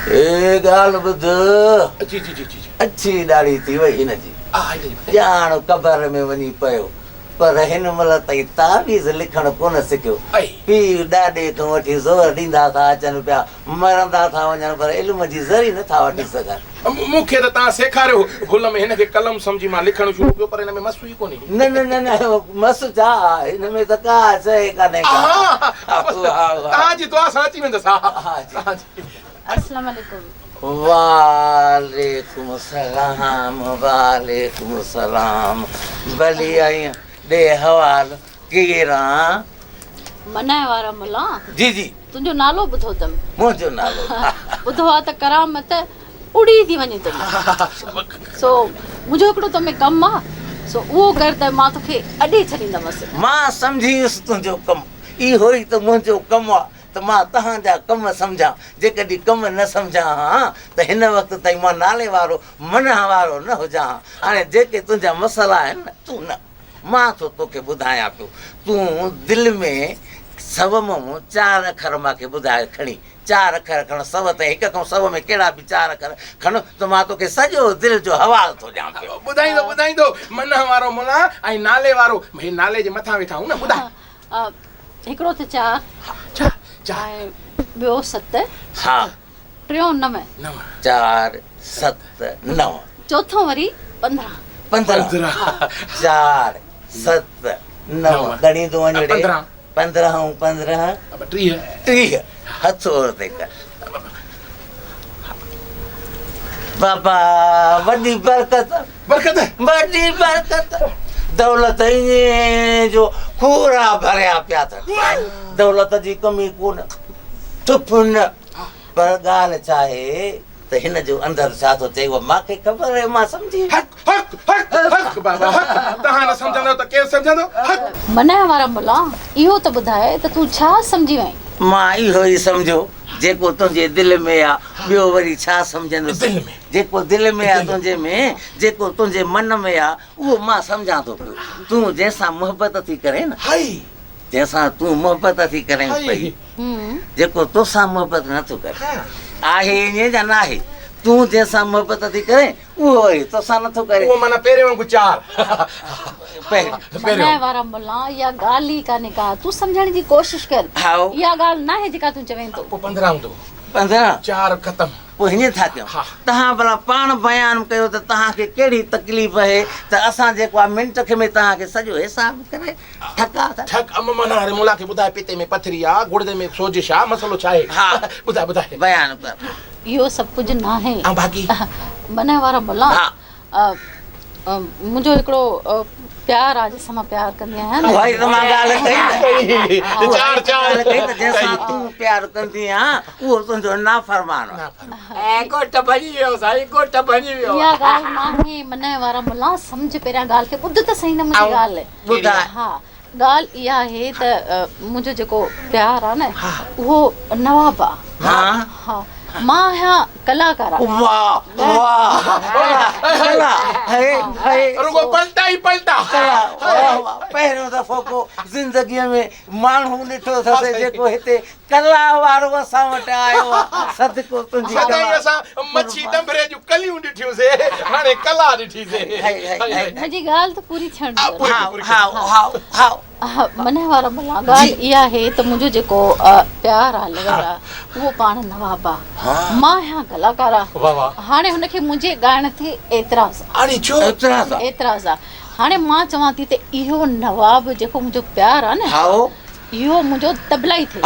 ए गाल बुध जी जी जी जी अच्छी ॾाढी थी वई हिनजी ॼाण कबर में वञी पियो पर हिन महिल ताईं तावीज़ लिखण कोन सिखियो पीउ ॾाॾे खां वठी ज़ोर ॾींदा था अचनि पिया मरंदा था वञनि पर इल्म जी ज़री नथा वठी सघनि मूंखे त तव्हां सेखारियो भुल में हिनखे कलम सम्झी मां लिखण शुरू कयो पर हिन में मसु ई कोन्हे न न न न मसु छा हिन में त का शइ कान्हे तव्हांजी दुआ सां अची वेंदसि अस्सलाम वालेकुम वालेकुम सलाम वालेकुम सलाम भली आई दे हवाल केरा मनाए वारा मुला जी जी तुंहिंजो नालो ॿुधो अथमि मुंहिंजो नालो ॿुधो आहे त करामत उड़ी थी वञे तुंहिंजी सो मुंहिंजो हिकिड़ो तोमें कमु आहे सो उहो कर त मां तोखे अॾे छॾींदमि मां सम्झी वियुसि तुंहिंजो कमु इहो ई त मुंहिंजो कमु आहे त मां तव्हांजा कम सम्झां जेकॾहिं कम न सम्झां हा त हिन वक़्तु ताईं मां नाले वारो मन वारो न हुजां हाणे जेके तुंहिंजा मसइला आहिनि न तूं न मां थो तोखे ॿुधायां पियो तूं दिलि में सव मां 4 अखर मूंखे ॿुधाए खणी 4 अखर खण सव त हिक खां सव में कहिड़ा बि 4 अखर खण त मां तोखे सॼो दिलि जो हवालो थो ॾियां पियो ॿुधाईंदो ॿुधाईंदो मन वारो मुला ऐं नाले वारो भई नाले जे मथां वेठा आहियूं न ॿुधाए हिकिड़ो त 4 ऐं ॿियो 7 हा टियों 9 4 7 9 चौथों वरी 15 4 7 9 घणी तो वञे 15 ऐं 15 30 हथ और ते कर बाबा वॾी बरकत वॾी बरकत दौलत ईअं जो खूरा भरिया पिया अथनि दौलत जी कमी कोन थुप न पर ॻाल्हि छा आहे त हिन जो अंदरि छा थो चए मूंखे ख़बर आहे मां सम्झी मनाए वारा मुला इहो त ॿुधाए त तूं छा सम्झी वई मां इहो ई सम्झो जेको तुंहिंजे दिलि में आहे ॿियो वरी छा सम्झंदुसि जेको दिलि में आहे तुंहिंजे में जेको तुंहिंजे मन में आहे उहो मां सम्झां थो पियो तूं जंहिंसां मोहबत थी करे न जंहिंसां तूं मोहबत थी करे पई जेको तोसां मोहबत नथो करे आहे ईअं या न आहे तूं जंहिंसां मोहबत थी करे उहो वरी तोसां नथो करे उहो माना पहिरियों वांगुरु 4 मनाए वारा मुला इहा ॻाल्हि ई कान्हे का तूं सम्झण जी कोशिश कर इहा ॻाल्हि न आहे जेका तूं चवें थो 15 हूंदो 15 4 ख़तम पोइ हीअं था कयूं तव्हां भला पाण बयानु कयो त तव्हांखे कहिड़ी तकलीफ़ आहे त असां जेको आहे मिंट में तव्हांखे सॼो हिसाब करे ठक माना हाणे मुला खे ॿुधाए पिते में पथरी आहे गुर्दे में सोजिश आहे मसलो छा आहे हा ॿुधाए बयानु कर इहो सभु कुझु न आहे बाक़ी मनाए वारा मुला मुंहिंजो हिकिड़ो प्यार आहे जंहिंसां मां प्यार कंदी आहियां भाई त मां ॻाल्हि कई जंहिंसां तूं प्यार कंदी आहीं उहो तुंहिंजो नाफ़रमान ऐं घोट भॼी वियो साईं घोट भॼी वियो इहा ॻाल्हि न आहे मनाए वारा मुला सम्झ पहिरियां ॻाल्हि खे ॿुध त सही न मुंहिंजी ॻाल्हि ॿुधाए हा ॻाल्हि इहा आहे त मुंहिंजो जेको प्यार आहे न उहो नवाब आहे हा मां आहियां कलाकार पहिरियों दफ़ो को ज़िंदगीअ में माण्हू ॾिठो अथसि जेको हिते कला वारो असां वटि आयो आहे सदको तुंहिंजी मच्छी डंबरे जूं कलियूं ॾिठियूंसीं हाणे कला ॾिठीसीं मुंहिंजी ॻाल्हि त पूरी थियण मनाए वारा मुला ॻाल्हि इहा आहे त मुंहिंजो जेको प्यार आहे लॻल आहे उहो पाण नवाब आहे मां आहियां कलाकार आहे हाणे हुनखे मुंहिंजे ॻाइण ते एतिराज़ आहे हाणे मां चवां थी त इहो नवाब जेको मुंहिंजो प्यार आहे न इहो मुंहिंजो तबला ई थिए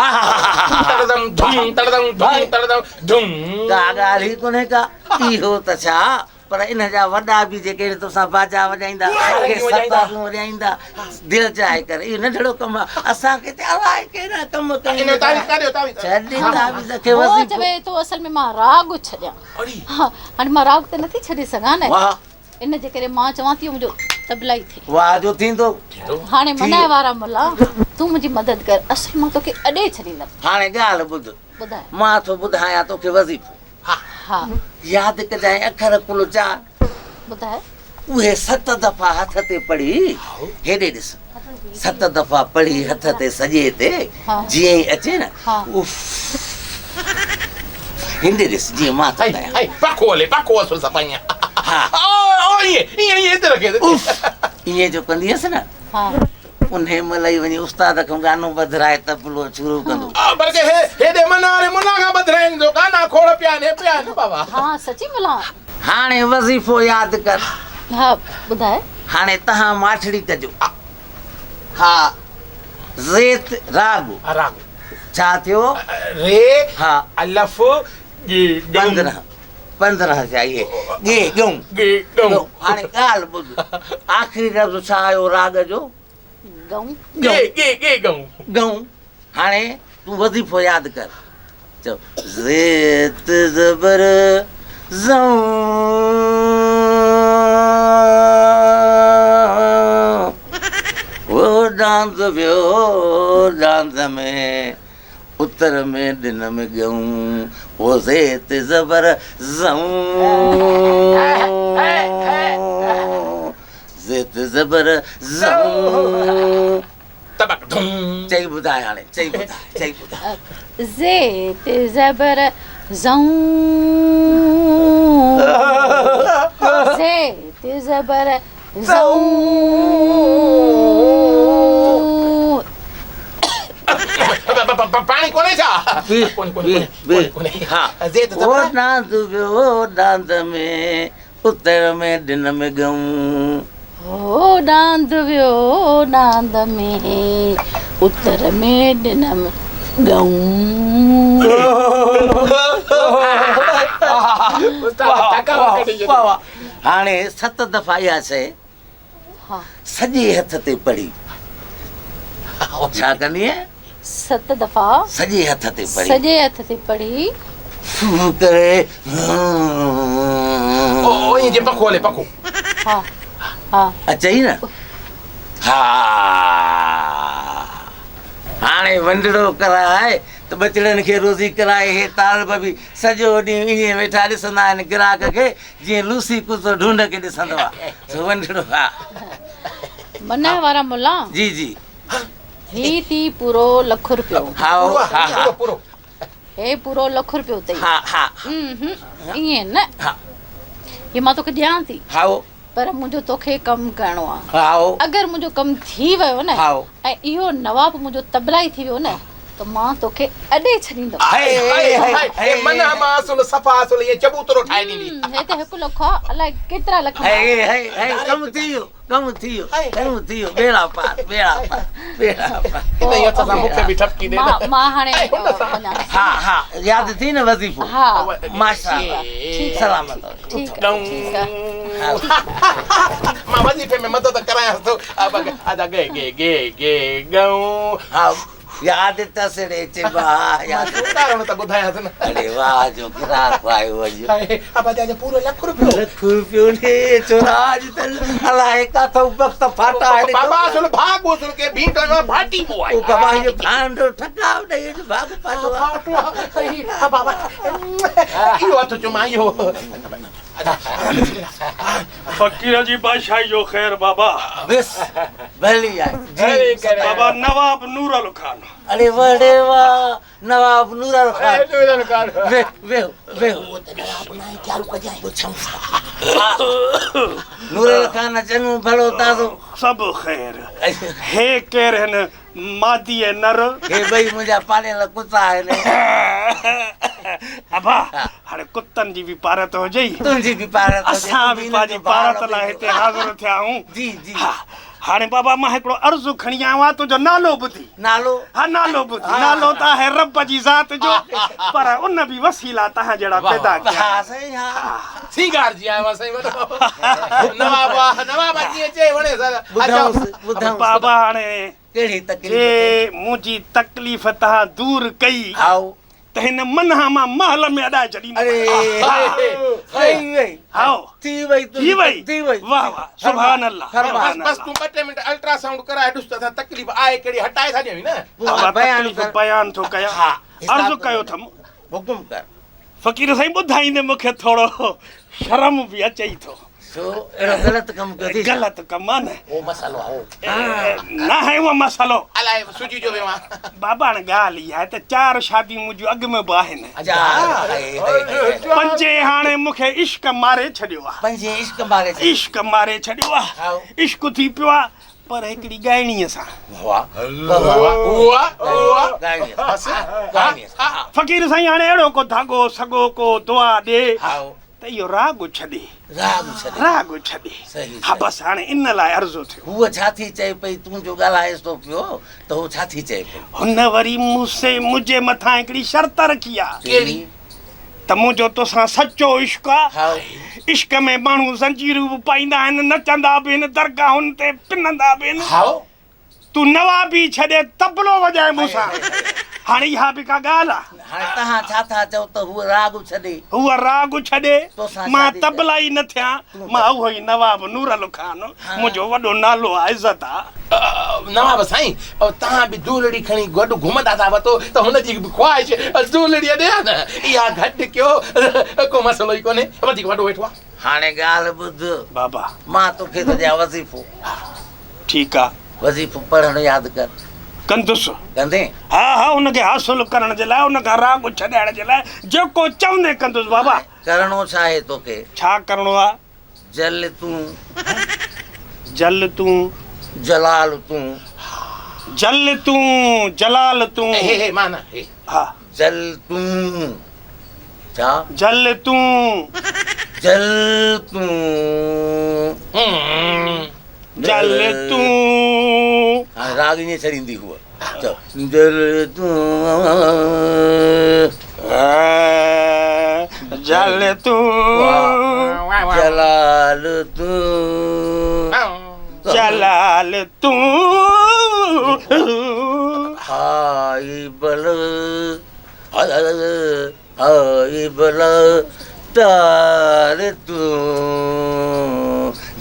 ॻाल्हि ई कोन्हे का इहो त छा पर इन जा वॾा बि जेके तोसां बाजा वॼाईंदा सतारूं वॼाईंदा दिलि चाहे करे इहो नंढड़ो कमु आहे असांखे अलाए कहिड़ा कम चवे थो असल में मां राग छॾियां हाणे मां राग त नथी छॾे सघां न इन जे करे मां चवां थी मुंहिंजो तबला ई थिए वाह जो थींदो हाणे मनाए वारा मुला तूं मुंहिंजी मदद कर असल मां तोखे अॾे छॾींदमि हाणे ॻाल्हि ॿुध ॿुधाए मां थो ॿुधायां तोखे वज़ीफ़ो हा यादि कजांइ अखर कुल 4 ॿुधाए उहे 7 दफ़ा हथ ते पढ़ी हेॾे ॾिस 7 दफ़ा पढ़ी हथ ते सॼे ते जीअं ई अचे न हिंदे ॾिस जीअं मां थो हाय कयां हाय पको हले पको असुल सपाईं हा ओ ये इधर रखे ईअं जो कंदी हुअसि न हा उन महिल ई वञी उस्ताद खां गानो ॿधाए तबलो शुरू कंदो पर के हेॾे मुना खां बदिराइनि जो गाना खोड़ पिया ने बाबा हा सची मुला हाणे वज़ीफ़ो यादि कर हा ॿुधाए हाणे तव्हां माठड़ी कजो हा ज़ेत राग आराम छा थियो रे हा अलफ गे 15 थिया इहे गे ॻऊं गे ॻऊं। हाणे ॻाल्हि ॿुध आख़िरी लफ़्ज़ छा आयो राग जो गऊं गे गऊं ॻऊं हाणे तूं वज़ीफ़ो यादि कर चओ ज़ेत ज़बर ज़ऊं वो डांस वियो डांस में उत्तर में दिन में ॻऊं वो ज़ेत ज़बर ज़ऊं ज़ेत ज़बर ज़ऊं तबक धूम चई ॿुधाए हाणे चई ॿुधाए ज़ेत ज़बर ज़ऊं ज़ेत ज़बर ज़ऊं पानी कोने छा कोने हा ज़ेत वो डांस वियो डांस में उत्तर में दिन में ॻऊं हो डांद वियो डांद में उत्तर में दिन में ॻऊं हाणे 7 दफ़ा इहा शइ हा सॼे हथ ते पढ़ी छा कंदी 7 दफ़ा सॼे हथ ते पढ़ी सॼे हथ ते पढ़ी फू करे ओ ये जे पको हले पको हा हा अचई न हा हाणे वंडड़ो कराए त बचड़नि खे रोज़ी कराए हे तालब बि सॼो ॾींहुं ईअं वेठा ॾिसंदा आहिनि ग्राहक खे जीअं लूसी कुतो ढूंढ खे ॾिसंदो आहे सो वंडड़ो हा मन वारा मुला जी जी ही थी पूरो लख रुपियो हा हा हा पूरो हे पूरो लख रुपियो अथई हा हा ईअं न हा हे मां तोखे ॾियां थी हा पर मुंहिंजो तोखे कमु करिणो आहे हा अगरि मुंहिंजो कमु थी वियो न हा ऐं इहो नवाब मुंहिंजो तबला ई थी वियो न त मां तोखे अॾे छॾींदमि हाय मन मासुल सफ़ा असुल ये चबूतरो ठाहे ॾींदी हे त 1 लख आहे अलाए केतिरा लख कमु थी वियो बेड़ा पार इन असां मूंखे बि ठपकी ॾे मां हाणे वञां हा हा यादि थी न वज़ीफ़ो हा माशाअल्लाह ठीकु सलामत ठीकु आहे मां वज़ीफ़े में मदद करायांसि थो आजा गे गे गे गे गऊं हा यादि अथसि रे चइबो हा यादि कारण त ॿुधायांसि न अरे वाह जो ग्राहक आयो अॼु हाय आबाजा पूरो लख रुपियो लख रुपियो ने चोराज त अलाए काथो वक्त फाटा आहे बाबा सुन भाग सुन के भीट में भाटी बो ओ बाबा ये भांडो ठकाव ॾे भाग पाटो हा बाबा इहो हथ चुमा इहो फकीर जी बादशाही जो खैर बाबा बस भली आहे जी बाबा नवाब नूरुल खान अरे वड़े वाह नवाब नूरुल खान वे नूरुल खान चङो भलो ताज़ो सब खैर हे केर हन मादी नर हे ॿई मुंहिंजा पालियल कुता आहिनि अबा हाणे कुतनि जी बि पारत हुजे तुंहिंजी बि पारत असां बि पंहिंजी पारत लाइ हिते हाज़िर थिया आहियूं जी जी हाणे बाबा मां हिकिड़ो अर्ज़ु खणी आयो आहियां तुंहिंजो नालो ॿुधी नालो हा नालो ॿुधी नालो त आहे रब जी ज़ात जो पर उन बि वसीला तव्हां जहिड़ा पैदा कया हा साईं हा सीगार जी आयो साईं नवाब अची अचे वणे ॿुधाऊं बाबा हाणे कहिड़ी तकलीफ़ जे मुंहिंजी तकलीफ़ तव्हां दूर कई आओ त हिन मनहा मां महल में अॾाए छॾींदो अरे आओ थी वई वाह वाह सुभान अल्लाह बस तूं 2 मिंट अल्ट्रासाउंड कराए ॾिस त तकलीफ़ आहे कहिड़ी हटाए था ॾियूं न बयान थो कयां अर्ज़ु कयो अथमि हुकुम कर फ़कीर साईं ॿुधाईंदे मूंखे थोरो शर्म बि अचे थो छो अहिड़ो ग़लति कमु कयो थी छा? ग़लति कमु आहे न ओ मसालो आहे ओ न आहे उहो मसालो अलाए सूजी जो वियो आहे बाबा हाणे ॻाल्हि इहा आहे त 4 शादियूं मुंहिंजूं अॻु में बि आहिनि जा पंजे हाणे मूंखे इश्क मारे छॾियो आहे पंहिंजे इश्क बारे इश्क मारे छॾियो आहे इश्क थी पियो आहे पर हिकिड़ी ॻाइणीअ सां वाह फ़क़ीर साईं हाणे अहिड़ो को धाॻो सॻो को दुआ ॾे हाओ त इहो राग छॾे राग छॾे राग छॾे सही हा बसि हाणे इन लाइ अर्ज़ो थियो हूअ छा थी चए पई तूं जो ॻाल्हाएसि थो पियो त हू छा थी चए पई हुन वरी मूंसे मुंहिंजे मथां हिकिड़ी शर्त रखी आहे कहिड़ी त मुंहिंजो तोसां सचो इश्क आहे हाओ इश्क में माण्हू ज़ंजीरूं बि पाईंदा आहिनि नचंदा बि आहिनि दरगाहुनि ते पिनंदा बि आहिनि हाओ तूं नवाबी छॾे तबलो वॼाए मूंसां हाणे इहा बि का ॻाल्हि आहे हाणे तव्हां छा था चओ त हूअ राग छॾे हूअ राग छॾे तोसां मां शादी तबला ई न थियां मां उहो ई नवाब नूरल ख़ान मुंहिंजो वॾो नालो आहे इज़त आहे नवाब साईं तव्हां बि दूलड़ी खणी गॾु घुमंदा था वतो त हुनजी बि ख़्वाहिश दूलड़ीअ ॾे न इहा घटि कयो को मसलो ई कोन्हे वधीक वॾो वेठो आहे हाणे ॻाल्हि ॿुध बाबा मां तोखे त ॾियां वज़ीफ़ो ठीकु आहे वज़ीफ़ो पढ़णु यादि कर कंदुसि कंदे हा हा हुनखे हासिल करण जे लाइ हुनखां राग छॾाइण जे लाइ जेको चवंदे कंदुसि बाबा करणो छा आहे तोखे छा करिणो आहे जल तूं जल तूं जलाल तूं जल तूं जलाल तूं हे माना हे हा जल तूं छा जल तूं जल तूं जल तूं हाणे राग ईअं छॾींदी हूअ चओ जल तूं जल तूं जलाल तूं जलाल तूं आई बल तार तूं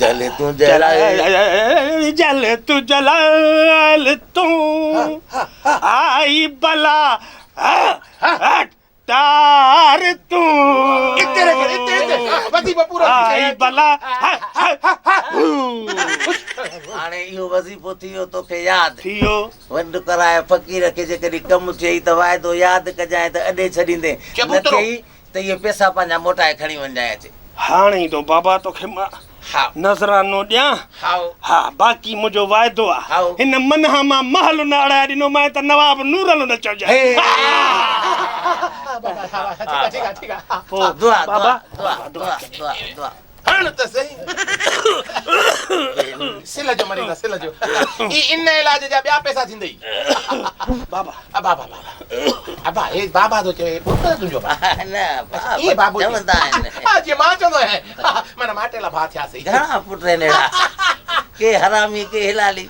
जल तूं जलाल जल तू जलाल तूं आई बला तार तूं आई बला हाणे इहो वज़ीफ़ो थी वियो तोखे यादि थियो वंड कराए फ़क़ीर खे जेकॾहिं कमु थियई त वाइदो यादि कजांइ त अॾे छॾींदे न थियई त इहे पैसा पंहिंजा मोटाए खणी वञाए अचे हाणे तो बाबा तोखे मां हा नज़रानो ॾियां हाओ हा बाक़ी मुंहिंजो वाइदो आहे हाओ। हिन मनहा मां महल न अड़ाए ॾिनो मां त नवाब नूरल न चइजांइ पोइ दुआ बाबा दुआ दुआ दुआ दुआ हाणे त सही सिल जो मरीज़ सिल जो इन इलाज जा ॿिया पैसा थींदई बाबा बाबा अबा हे बाबा तो चए पुत्र तुंहिंजो न ये बाबू चवंदा आहिनि आज मां चवंदो आहियां माना माटेला भा थियासीं घणा पुट आहिनि अहिड़ा के हरामी के हिलाली